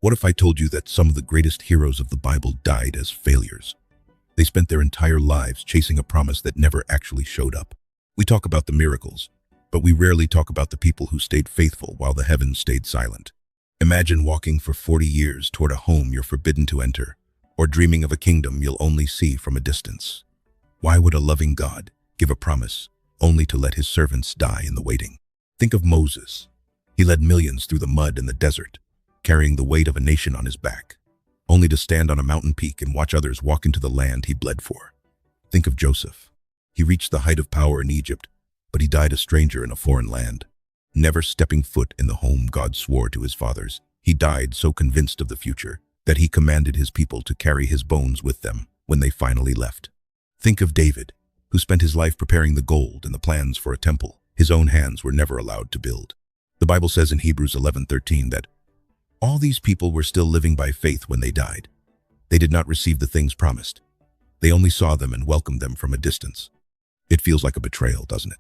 What if I told you that some of the greatest heroes of the Bible died as failures? They spent their entire lives chasing a promise that never actually showed up. We talk about the miracles, but we rarely talk about the people who stayed faithful while the heavens stayed silent. Imagine walking for 40 years toward a home you're forbidden to enter, or dreaming of a kingdom you'll only see from a distance. Why would a loving God give a promise only to let his servants die in the waiting? Think of Moses. He led millions through the mud and the desert, carrying the weight of a nation on his back, only to stand on a mountain peak and watch others walk into the land he bled for. Think of Joseph. He reached the height of power in Egypt, but he died a stranger in a foreign land. Never stepping foot in the home God swore to his fathers, he died so convinced of the future that he commanded his people to carry his bones with them when they finally left. Think of David, who spent his life preparing the gold and the plans for a temple his own hands were never allowed to build. The Bible says in Hebrews 11:13 that all these people were still living by faith when they died. They did not receive the things promised. They only saw them and welcomed them from a distance. It feels like a betrayal, doesn't it?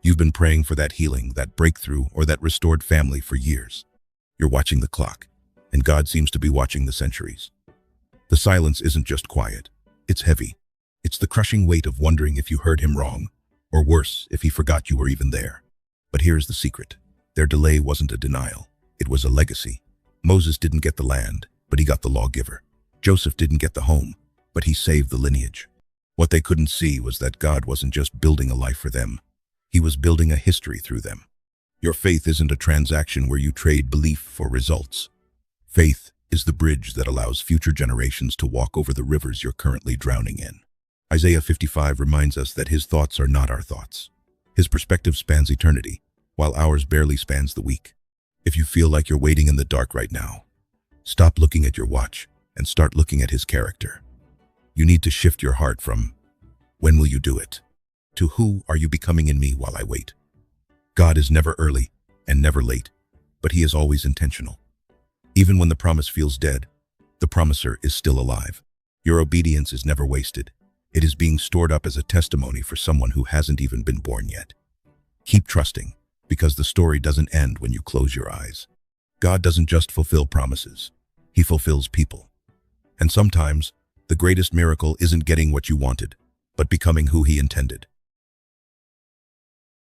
You've been praying for that healing, that breakthrough, or that restored family for years. You're watching the clock, and God seems to be watching the centuries. The silence isn't just quiet, it's heavy. It's the crushing weight of wondering if you heard him wrong, or worse, if he forgot you were even there. But here's the secret. Their delay wasn't a denial, it was a legacy. Moses didn't get the land, but he got the lawgiver. Joseph didn't get the home, but he saved the lineage. What they couldn't see was that God wasn't just building a life for them. He was building a history through them. Your faith isn't a transaction where you trade belief for results. Faith is the bridge that allows future generations to walk over the rivers you're currently drowning in. Isaiah 55 reminds us that his thoughts are not our thoughts. His perspective spans eternity, while ours barely spans the week. If you feel like you're waiting in the dark right now, stop looking at your watch and start looking at his character. You need to shift your heart from, "When will you do it?" to "Who are you becoming in me while I wait?" God is never early and never late, but he is always intentional. Even when the promise feels dead, the promiser is still alive. Your obedience is never wasted. It is being stored up as a testimony for someone who hasn't even been born yet. Keep trusting, because the story doesn't end when you close your eyes. God doesn't just fulfill promises, he fulfills people. And sometimes, the greatest miracle isn't getting what you wanted, but becoming who he intended.